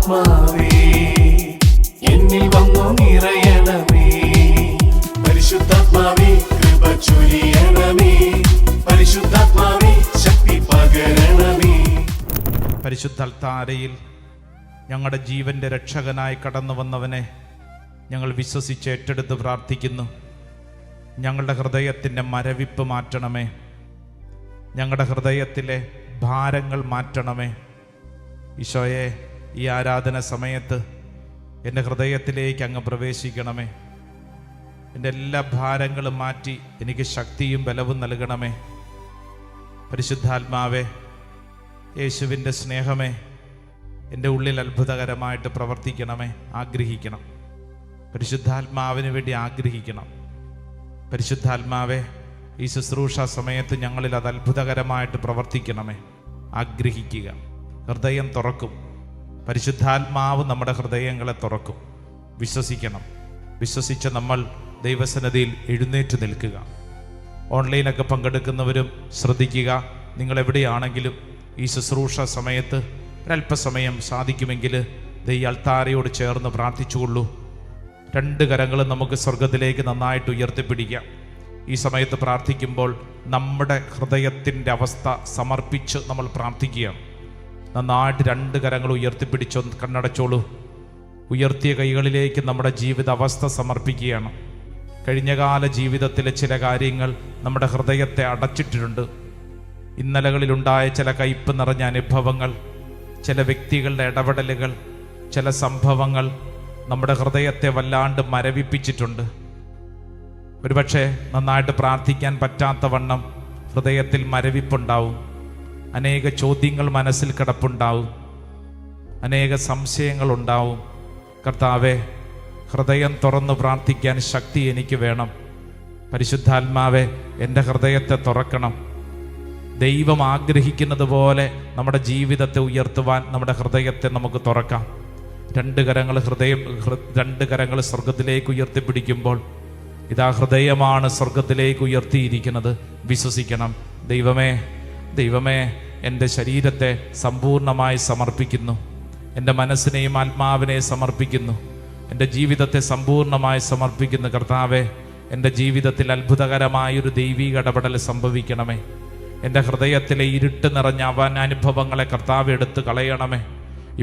ആത്മാവേ എന്നിൽ വന്നു നിറയണമേ. പരിശുദ്ധാത്മാവേ കൃപ ചൊരിയണമേ. പരിശുദ്ധാത്മാവേ ശക്തി പകരണമേ. പരിശുദ്ധ അൾത്താരയിൽ ഞങ്ങളുടെ ജീവന്റെ രക്ഷകനായി കടന്നു വന്നവനെ ഞങ്ങൾ വിശ്വസിച്ച് ഏറ്റെടുത്ത് പ്രാർത്ഥിക്കുന്നു. ഞങ്ങളുടെ ഹൃദയത്തിൻ്റെ മരവിപ്പ് മാറ്റണമേ. ഞങ്ങളുടെ ഹൃദയത്തിലെ ഭാരങ്ങൾ മാറ്റണമേ. ഈശോയെ, ഈ ആരാധന സമയത്ത് എൻ്റെ ഹൃദയത്തിലേക്ക് അങ്ങ് പ്രവേശിക്കണമേ. എൻ്റെ എല്ലാ ഭാരങ്ങളും മാറ്റി എനിക്ക് ശക്തിയും ബലവും നൽകണമേ. പരിശുദ്ധാത്മാവേ, യേശുവിൻ്റെ സ്നേഹമേ, എൻ്റെ ഉള്ളിൽ അത്ഭുതകരമായിട്ട് പ്രവർത്തിക്കണമേ. ആഗ്രഹിക്കണം. പരിശുദ്ധാത്മാവിന് വേണ്ടി ആഗ്രഹിക്കണം. പരിശുദ്ധാത്മാവേ, ഈ ശുശ്രൂഷ സമയത്ത് ഞങ്ങളിൽ അത് അത്ഭുതകരമായിട്ട് പ്രവർത്തിക്കണമേ. ആഗ്രഹിക്കുക. ഹൃദയം തുറക്കും. പരിശുദ്ധാത്മാവ് നമ്മുടെ ഹൃദയങ്ങളെ തുറക്കും. വിശ്വസിക്കണം. വിശ്വസിച്ച നമ്മൾ ദൈവസന്നിധിയിൽ എഴുന്നേറ്റ് നിൽക്കുക. ഓൺലൈനൊക്കെ പങ്കെടുക്കുന്നവരും ശ്രദ്ധിക്കുക. നിങ്ങളെവിടെയാണെങ്കിലും ഈ ശുശ്രൂഷ സമയത്ത് ഒരല്പസമയം സാധിക്കുമെങ്കിൽ ഈ അൾത്താരയോട് ചേർന്ന് പ്രാർത്ഥിച്ചുകൊള്ളൂ. രണ്ട് കരങ്ങളും നമുക്ക് സ്വർഗത്തിലേക്ക് നന്നായിട്ട് ഉയർത്തിപ്പിടിക്കാം. ഈ സമയത്ത് പ്രാർത്ഥിക്കുമ്പോൾ നമ്മുടെ ഹൃദയത്തിൻ്റെ അവസ്ഥ സമർപ്പിച്ച് നമ്മൾ പ്രാർത്ഥിക്കുകയാണ്. നന്നായിട്ട് രണ്ട് കരങ്ങൾ ഉയർത്തിപ്പിടിച്ചോ, കണ്ണടച്ചോളൂ. ഉയർത്തിയ കൈകളിലേക്ക് നമ്മുടെ ജീവിത അവസ്ഥ സമർപ്പിക്കുകയാണ്. കഴിഞ്ഞകാല ജീവിതത്തിലെ ചില കാര്യങ്ങൾ നമ്മുടെ ഹൃദയത്തെ അടച്ചിട്ടിട്ടുണ്ട്. ഇന്നലകളിലുണ്ടായ ചില കയ്പ് നിറഞ്ഞ അനുഭവങ്ങൾ, ചില വ്യക്തികളുടെ ഇടപെടലുകൾ, ചില സംഭവങ്ങൾ നമ്മുടെ ഹൃദയത്തെ വല്ലാണ്ട് മരവിപ്പിച്ചിട്ടുണ്ട്. ഒരുപക്ഷെ നന്നായിട്ട് പ്രാർത്ഥിക്കാൻ പറ്റാത്ത വണ്ണം ഹൃദയത്തിൽ മരവിപ്പുണ്ടാവും. അനേക ചോദ്യങ്ങൾ മനസ്സിൽ കിടപ്പുണ്ടാവും. അനേക സംശയങ്ങളുണ്ടാവും. കർത്താവേ, ഹൃദയം തുറന്ന് പ്രാർത്ഥിക്കാൻ ശക്തി എനിക്ക് വേണം. പരിശുദ്ധാത്മാവേ, എൻ്റെ ഹൃദയത്തെ തുറക്കണം. ദൈവം ആഗ്രഹിക്കുന്നത് പോലെ നമ്മുടെ ജീവിതത്തെ ഉയർത്തുവാൻ നമ്മുടെ ഹൃദയത്തെ നമുക്ക് തുറക്കാം. രണ്ട് കരങ്ങൾ സ്വർഗത്തിലേക്ക് ഉയർത്തിപ്പിടിക്കുമ്പോൾ ഇതാ ഹൃദയമാണ് സ്വർഗത്തിലേക്ക് ഉയർത്തിയിരിക്കുന്നത്. വിശ്വസിക്കണം. ദൈവമേ, ദൈവമേ, എൻ്റെ ശരീരത്തെ സമ്പൂർണ്ണമായി സമർപ്പിക്കുന്നു. എൻ്റെ മനസ്സിനെയും ആത്മാവിനെയും സമർപ്പിക്കുന്നു. എൻ്റെ ജീവിതത്തെ സമ്പൂർണ്ണമായി സമർപ്പിക്കുന്നു. കർത്താവേ, എൻ്റെ ജീവിതത്തിൽ അത്ഭുതകരമായൊരു ദൈവീക ഇടപെടൽ സംഭവിക്കണമേ. എൻ്റെ ഹൃദയത്തിലെ ഇരുട്ട് നിറഞ്ഞ അനുഭവങ്ങളെ കർത്താവ് എടുത്ത് കളയണമേ.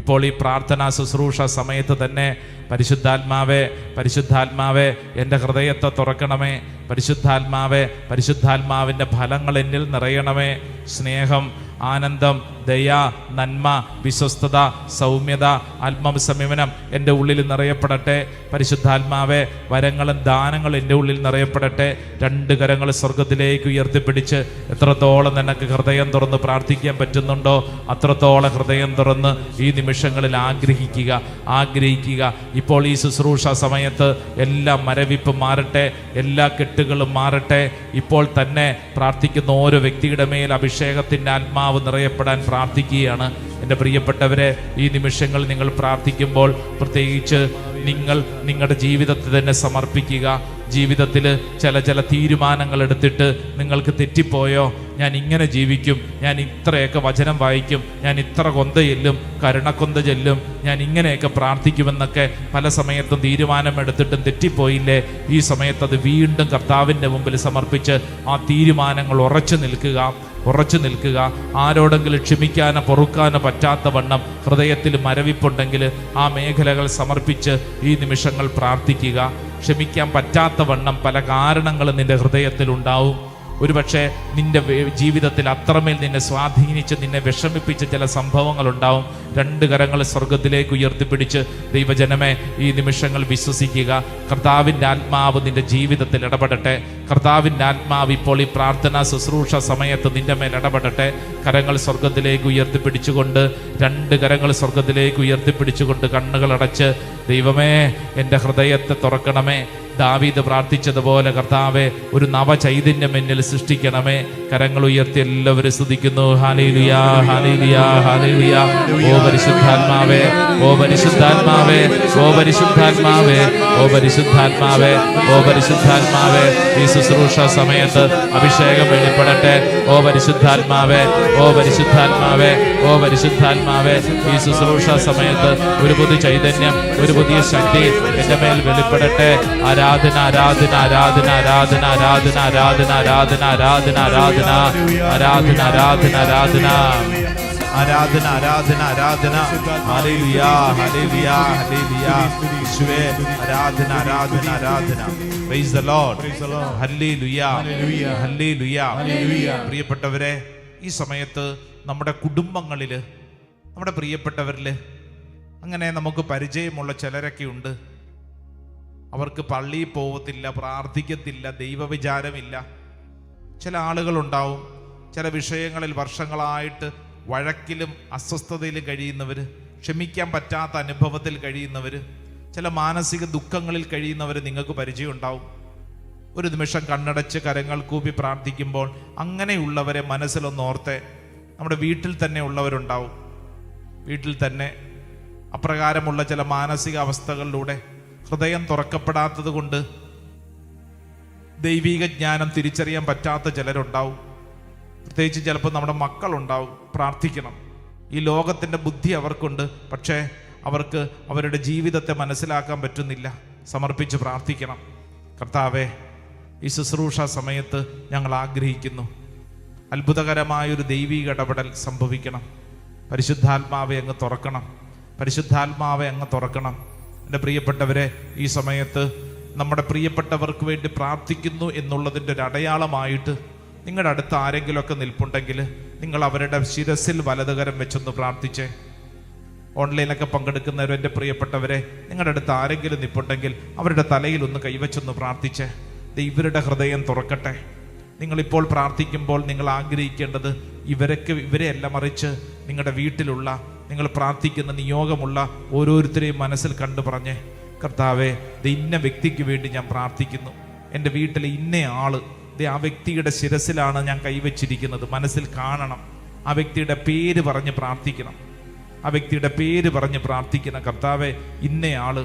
ഇപ്പോൾ ഈ പ്രാർത്ഥനാ ശുശ്രൂഷ സമയത്ത് തന്നെ പരിശുദ്ധാത്മാവേ, പരിശുദ്ധാത്മാവേ, എൻ്റെ ഹൃദയത്തെ തുറക്കണമേ. പരിശുദ്ധാത്മാവേ, പരിശുദ്ധാത്മാവിൻ്റെ ഫലങ്ങൾ എന്നിൽ നിറയണമേ. സ്നേഹം, ആനന്ദം, ദയ, നന്മ, വിശ്വസ്തത, സൗമ്യത, ആത്മസംയമനം എൻ്റെ ഉള്ളിൽ നിറയപ്പെടട്ടെ. പരിശുദ്ധാത്മാവേ, വരങ്ങളും ദാനങ്ങളും എൻ്റെ ഉള്ളിൽ നിറയപ്പെടട്ടെ. രണ്ട് കരങ്ങൾ സ്വർഗത്തിലേക്ക് ഉയർത്തിപ്പിടിച്ച് എത്രത്തോളം നിനക്ക് ഹൃദയം തുറന്ന് പ്രാർത്ഥിക്കാൻ പറ്റുന്നുണ്ടോ അത്രത്തോളം ഹൃദയം തുറന്ന് ഈ നിമിഷങ്ങളിൽ ആഗ്രഹിക്കുക. ഇപ്പോൾ ഈ ശുശ്രൂഷ സമയത്ത് എല്ലാ മരവിപ്പും മാറട്ടെ. എല്ലാ കെട്ടുകളും മാറട്ടെ. ഇപ്പോൾ തന്നെ പ്രാർത്ഥിക്കുന്ന ഓരോ വ്യക്തിയുടെ മേൽ അഭിഷേകത്തിൻ്റെ ആത്മാവ് നിറയപ്പെടാൻ പ്രാർത്ഥിക്കുകയാണ്. എൻ്റെ പ്രിയപ്പെട്ടവരെ, ഈ നിമിഷങ്ങൾ നിങ്ങൾ പ്രാർത്ഥിക്കുമ്പോൾ പ്രത്യേകിച്ച് നിങ്ങൾ നിങ്ങളുടെ ജീവിതത്തെ തന്നെ സമർപ്പിക്കുക. ജീവിതത്തിൽ ചില തീരുമാനങ്ങൾ എടുത്തിട്ട് നിങ്ങൾക്ക് തെറ്റിപ്പോയോ? ഞാൻ ഇങ്ങനെ ജീവിക്കും, ഞാൻ ഇത്രയൊക്കെ വചനം വായിക്കും, ഞാൻ ഇത്ര കൊന്ത ചെല്ലും, കരുണക്കൊന്ത ചെല്ലും, ഞാൻ ഇങ്ങനെയൊക്കെ പ്രാർത്ഥിക്കുമെന്നൊക്കെ പല സമയത്തും തീരുമാനമെടുത്തിട്ടും തെറ്റിപ്പോയില്ലേ? ഈ സമയത്ത് അത് വീണ്ടും കർത്താവിൻ്റെ മുമ്പിൽ സമർപ്പിച്ച് ആ തീരുമാനങ്ങൾ ഉറച്ചു നിൽക്കുക. ആരോടെങ്കിലും ക്ഷമിക്കാനോ പൊറുക്കാനോ പറ്റാത്ത വണ്ണം ഹൃദയത്തിൽ മരവിപ്പുണ്ടെങ്കിൽ ആ മേഖലകൾ സമർപ്പിച്ച് ഈ നിമിഷങ്ങൾ പ്രാർത്ഥിക്കുക. ക്ഷമിക്കാൻ പറ്റാത്ത വണ്ണം പല കാരണങ്ങളും നിന്റെ ഹൃദയത്തിൽ ഉണ്ടാവും. ഒരുപക്ഷെ നിന്റെ ജീവിതത്തിൽ അത്രമേൽ നിന്നെ സ്വാധീനിച്ച് നിന്നെ വിഷമിപ്പിച്ച ചില സംഭവങ്ങൾ ഉണ്ടാവും. രണ്ട് കരങ്ങൾ സ്വർഗത്തിലേക്ക് ഉയർത്തിപ്പിടിച്ച് ദൈവജനമേ, ഈ നിമിഷങ്ങൾ വിശ്വസിക്കുക. കർത്താവിൻ്റെ ആത്മാവ് നിന്റെ ജീവിതത്തിൽ ഇടപെടട്ടെ. കർത്താവിൻ്റെ ആത്മാവ് ഇപ്പോൾ ഈ പ്രാർത്ഥനാ ശുശ്രൂഷ സമയത്ത് നിന്റെ മേൽ ഇടപെടട്ടെ. കരങ്ങൾ സ്വർഗത്തിലേക്ക് ഉയർത്തിപ്പിടിച്ചുകൊണ്ട്, രണ്ട് കരങ്ങൾ സ്വർഗത്തിലേക്ക് ഉയർത്തിപ്പിടിച്ചുകൊണ്ട് കണ്ണുകൾ അടച്ച്, ദൈവമേ, എൻ്റെ ഹൃദയത്തെ തുറക്കണമേ. ദാവീദ് പ്രാർത്ഥിച്ചതുപോലെ കർത്താവേ, ഒരു നവചൈതന്യം എന്നിൽ സൃഷ്ടിക്കണമേ. കരങ്ങൾ ഉയർത്തി എല്ലാവരും സ്തുതിക്കുന്നു. Hallelujah, hallelujah, hallelujah. ഓ പരിശുദ്ധാത്മാവേ, ഓ പരിശുദ്ധാത്മാവേ, ഓ പരിശുദ്ധാത്മാവേ, ഓ പരിശുദ്ധാത്മാവേ, ഓ പരിശുദ്ധാത്മാവേ, ഈ ശുശ്രൂഷ സമയത്ത് അഭിഷേകം വെളിപ്പെടട്ടെ. ഓ പരിശുദ്ധാത്മാവേ, ഓ പരിശുദ്ധാത്മാവേ, ഓ പരിശുദ്ധാത്മാവേ, ഈ ശുശ്രൂഷ സമയത്ത് ഒരു പുതിയ ചൈതന്യം, ഒരു പുതിയ ശക്തി എന്റെ മേൽ വെളിപ്പെടട്ടെ. ആരാധന ആരാധന ആരാധന ആരാധന ആരാധന ആരാധന ആരാധന ആരാധന ആരാധന ആരാധന ആരാധന ആരാധന ആരാധന ആരാധന ആരാധന. Hallelujah hallelujah hallelujah. യേശുവേ ആരാധന ആരാധന ആരാധന. Praise the Lord. Hallelujah hallelujah. പ്രിയപ്പെട്ടവരെ, ഈ സമയത്ത് നമ്മുടെ കുടുംബങ്ങളില്, നമ്മുടെ പ്രിയപ്പെട്ടവരില് അങ്ങനെ നമുക്ക് പരിചയമുള്ള ചിലരൊക്കെ ഉണ്ട്. അവർക്ക് പള്ളിയിൽ പോകത്തില്ല, പ്രാർത്ഥിക്കത്തില്ല, ദൈവവിചാരമില്ല. ചില ആളുകളുണ്ടാവും, ചില വിഷയങ്ങളിൽ വർഷങ്ങളായിട്ട് വഴക്കിലും അസ്വസ്ഥതയിലും കഴിയുന്നവർ, ക്ഷമിക്കാൻ പറ്റാത്ത അനുഭവത്തിൽ കഴിയുന്നവർ, ചില മാനസിക ദുഃഖങ്ങളിൽ കഴിയുന്നവർ നിങ്ങൾക്ക് പരിചയം ഉണ്ടാവും. ഒരു നിമിഷം കണ്ണടച്ച് കരങ്ങൾ കൂപ്പി പ്രാർത്ഥിക്കുമ്പോൾ അങ്ങനെയുള്ളവരെ മനസ്സിലൊന്നോർത്തെ. നമ്മുടെ വീട്ടിൽ തന്നെ ഉള്ളവരുണ്ടാവും. വീട്ടിൽ തന്നെ അപ്രകാരമുള്ള ചില മാനസിക അവസ്ഥകളിലൂടെ ഹൃദയം തുറക്കപ്പെടാത്തത് കൊണ്ട് ദൈവിക ജ്ഞാനം തിരിച്ചറിയാൻ പറ്റാത്ത ചിലരുണ്ടാവും. പ്രത്യേകിച്ച് ചിലപ്പോൾ നമ്മുടെ മക്കളുണ്ടാവും. പ്രാർത്ഥിക്കണം. ഈ ലോകത്തിൻ്റെ ബുദ്ധി അവർക്കുണ്ട്, പക്ഷേ അവർക്ക് അവരുടെ ജീവിതത്തെ മനസ്സിലാക്കാൻ പറ്റുന്നില്ല. സമർപ്പിച്ച് പ്രാർത്ഥിക്കണം. കർത്താവേ, ഈ ശുശ്രൂഷ സമയത്ത് ഞങ്ങൾ ആഗ്രഹിക്കുന്നു, അത്ഭുതകരമായൊരു ദൈവിക ഇടപെടൽ സംഭവിക്കണം. പരിശുദ്ധാത്മാവെ അങ്ങ് തുറക്കണം. പരിശുദ്ധാത്മാവെ അങ്ങ് തുറക്കണം. എൻ്റെ പ്രിയപ്പെട്ടവരെ, ഈ സമയത്ത് നമ്മുടെ പ്രിയപ്പെട്ടവർക്ക് വേണ്ടി പ്രാർത്ഥിക്കുന്നു എന്നുള്ളതിൻ്റെ ഒരു അടയാളമായിട്ട് നിങ്ങളുടെ അടുത്ത് ആരെങ്കിലുമൊക്കെ നിൽപ്പുണ്ടെങ്കിൽ നിങ്ങൾ അവരുടെ ശിരസിൽ വലതുകരം വെച്ചൊന്ന് പ്രാർത്ഥിച്ചേ. ഓൺലൈനൊക്കെ പങ്കെടുക്കുന്നവരും എൻ്റെ പ്രിയപ്പെട്ടവരെ, നിങ്ങളുടെ അടുത്ത് ആരെങ്കിലും നിൽപ്പുണ്ടെങ്കിൽ അവരുടെ തലയിൽ ഒന്ന് കൈവച്ചൊന്ന് പ്രാർത്ഥിച്ചേ. ഇവരുടെ ഹൃദയം തുറക്കട്ടെ. നിങ്ങളിപ്പോൾ പ്രാർത്ഥിക്കുമ്പോൾ നിങ്ങൾ ആഗ്രഹിക്കേണ്ടത് ഇവരെയല്ല, മറിച്ച് നിങ്ങളുടെ വീട്ടിലുള്ള, നിങ്ങൾ പ്രാർത്ഥിക്കുന്ന നിയോഗമുള്ള ഓരോരുത്തരെയും മനസ്സിൽ കണ്ടു പറഞ്ഞേ, കർത്താവേ, ഇന്ന വ്യക്തിക്ക് വേണ്ടി ഞാൻ പ്രാർത്ഥിക്കുന്നു. എൻ്റെ വീട്ടിലെ ഇന്ന ആള്, ആ വ്യക്തിയുടെ ശിരസിലാണ് ഞാൻ കൈവച്ചിരിക്കുന്നത്. മനസ്സിൽ കാണണം. ആ വ്യക്തിയുടെ പേര് പറഞ്ഞ് പ്രാർത്ഥിക്കണം. ആ വ്യക്തിയുടെ പേര് പറഞ്ഞ് പ്രാർത്ഥിക്കണം. കർത്താവേ, ഇന്നയാള്,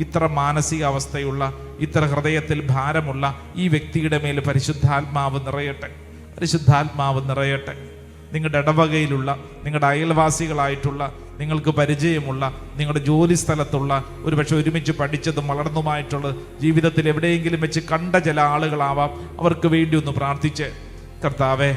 ഇത്ര മാനസികാവസ്ഥയുള്ള, ഇത്ര ഹൃദയത്തിൽ ഭാരമുള്ള ഈ വ്യക്തിയുടെ മേൽ പരിശുദ്ധാത്മാവ് നിറയട്ടെ. പരിശുദ്ധാത്മാവ് നിറയട്ടെ. നിങ്ങളുടെ ഇടവകയിലുള്ള, നിങ്ങളുടെ അയൽവാസികളായിട്ടുള്ള, നിങ്ങൾക്ക് പരിചയമുള്ള, നിങ്ങളുടെ ജോലി സ്ഥലത്തുള്ള, ഒരുപക്ഷെ ഒരുമിച്ച് പഠിച്ചതും വളർന്നുമായിട്ടുള്ള, ജീവിതത്തിൽ എവിടെയെങ്കിലും വെച്ച് കണ്ട ചില ആളുകളാവാം. അവർക്ക് വേണ്ടി ഒന്ന് പ്രാർത്ഥിച്ച്, കർത്താവേ,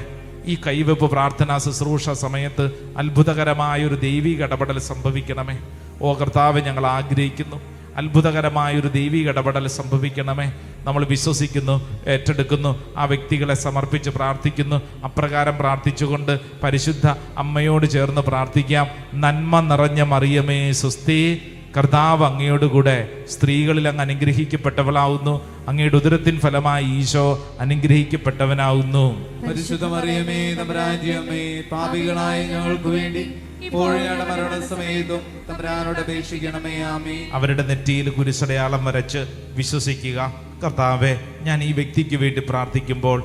ഈ കൈവെപ്പ് പ്രാർത്ഥനാ ശുശ്രൂഷ സമയത്ത് അത്ഭുതകരമായൊരു ദൈവിക ഇടപെടൽ സംഭവിക്കണമേ. ഓ കർത്താവെ, ഞങ്ങൾ ആഗ്രഹിക്കുന്നു, അത്ഭുതകരമായൊരു ദൈവിക ഇടപെടൽ സംഭവിക്കണമേ. നമ്മൾ വിശ്വസിക്കുന്നു, ഏറ്റെടുക്കുന്നു, ആ വ്യക്തികളെ സമർപ്പിച്ച് പ്രാർത്ഥിക്കുന്നു. അപ്രകാരം പ്രാർത്ഥിച്ചുകൊണ്ട് പരിശുദ്ധ അമ്മയോട് ചേർന്ന് പ്രാർത്ഥിക്കാം. നന്മ നിറഞ്ഞ മറിയമേ സ്വസ്തി, കർത്താവ് അങ്ങയോടുകൂടെ സ്ത്രീകളിൽ അങ്ങ് അനുഗ്രഹിക്കപ്പെട്ടവളാവുന്നു. അങ്ങയുടെ ഉദരത്തിൻ ഫലമായി ഈശോ അനുഗ്രഹിക്കപ്പെട്ടവനാവുന്നു. പരിശുദ്ധ മറിയമേ, തമ്പുരാന്റെ അമ്മേ, പാപികളായ ഞങ്ങൾക്ക് വേണ്ടി മരണസമയത്തും തമ്പുരാനോട് അപേക്ഷിക്കണമേ. ആമേൻ. അവരുടെ നെറ്റിയിൽ കുരിശടയാളം വരച്ച് വിശ്വസിക്കുക, കർത്താവേ, ഞാൻ ഈ വ്യക്തിക്ക് വേണ്ടി പ്രാർത്ഥിക്കുമ്പോൾ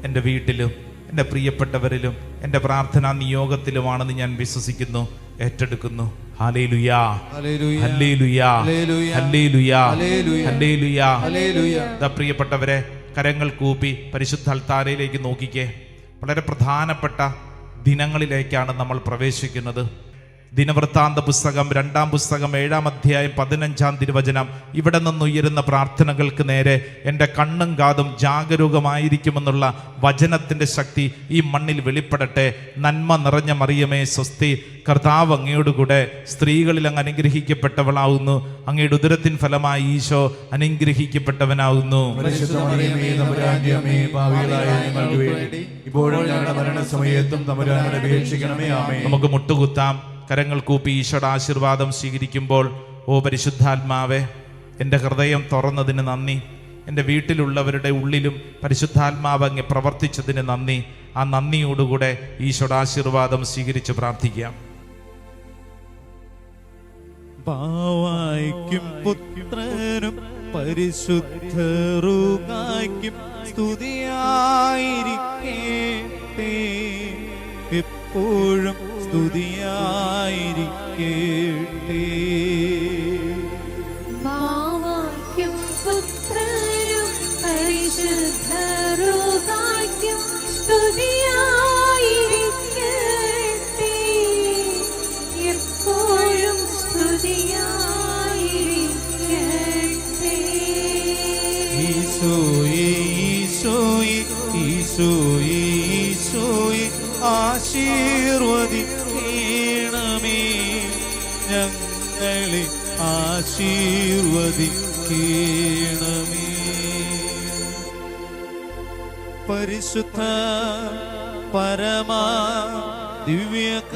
എൻ്റെ വീട്ടിലും എൻ്റെ പ്രിയപ്പെട്ടവരിലും എൻ്റെ പ്രാർത്ഥനാ നിയോഗത്തിലുമാണെന്ന് ഞാൻ വിശ്വസിക്കുന്നു, ഏറ്റെടുക്കുന്നു. ഹല്ലേലൂയാ ഹല്ലേലൂയാ ഹല്ലേലൂയാ ഹല്ലേലൂയാ ഹല്ലേലൂയാ. പ്രിയപ്പെട്ടവരെ, കരങ്ങൾ കൂപ്പി പരിശുദ്ധ അൽത്താരയിലേക്ക് നോക്കിക്കേ. വളരെ പ്രധാനപ്പെട്ട ദിനങ്ങളിലേക്കാണ് നമ്മൾ പ്രവേശിക്കുന്നത്. ദിനവൃത്താന്ത പുസ്തകം 2-ാം പുസ്തകം 7-ാം അധ്യായം 15-ാം തിരുവചനം. ഇവിടെ നിന്നുയരുന്ന പ്രാർത്ഥനകൾക്ക് നേരെ എൻ്റെ കണ്ണും കാതും ജാഗരൂകമായിരിക്കുമെന്നുള്ള വചനത്തിൻ്റെ ശക്തി ഈ മണ്ണിൽ വെളിപ്പെടട്ടെ. നന്മ നിറഞ്ഞ മറിയമേ സ്വസ്തി, കർത്താവ് അങ്ങയോടുകൂടെ സ്ത്രീകളിൽ അങ്ങ് അനുഗ്രഹിക്കപ്പെട്ടവളാവുന്നു. അങ്ങയുടെ ഉദരത്തിൻ ഫലമായി ഈശോ അനുഗ്രഹിക്കപ്പെട്ടവനാവുന്നു. നമുക്ക് മുട്ടുകുത്താം. കരങ്ങൾ കൂപ്പി ഈശോയുടെ ആശീർവാദം സ്വീകരിക്കുമ്പോൾ, ഓ പരിശുദ്ധാത്മാവേ, എൻ്റെ ഹൃദയം തുറന്നതിന് നന്ദി. എൻ്റെ വീട്ടിലുള്ളവരുടെ ഉള്ളിലും പരിശുദ്ധാത്മാവ് അങ്ങ് പ്രവർത്തിച്ചതിന് നന്ദി. ആ നന്ദിയോടുകൂടെ ഈശോയുടെ ആശീർവാദം സ്വീകരിച്ച് പ്രാർത്ഥിക്കാം. പാവായ്ക്കും പുത്രനും പരിശുദ്ധ റൂഹായ്ക്കും സ്തുതിയായിരിക്കട്ടെ, എപ്പോഴും സ്തുതിയായിരിക്കട്ടെ. ബാവായ്ക്കും പുത്രനും പരിശുദ്ധ റൂഹായ്ക്കും സ്തുതിയായിരിക്കട്ടെ. എപ്പോഴും സ്തുതിയായിരിക്കട്ടെ. ഈശോയേ ഈശോയേ ഈശോയേ ഈശോയേ ആശീർവദിക്കണമേ, ഞങ്ങളെ ആശീർവദിക്കണമേ. പരിശുദ്ധ പരമ ദിവ്യകാരുണ്യമേ,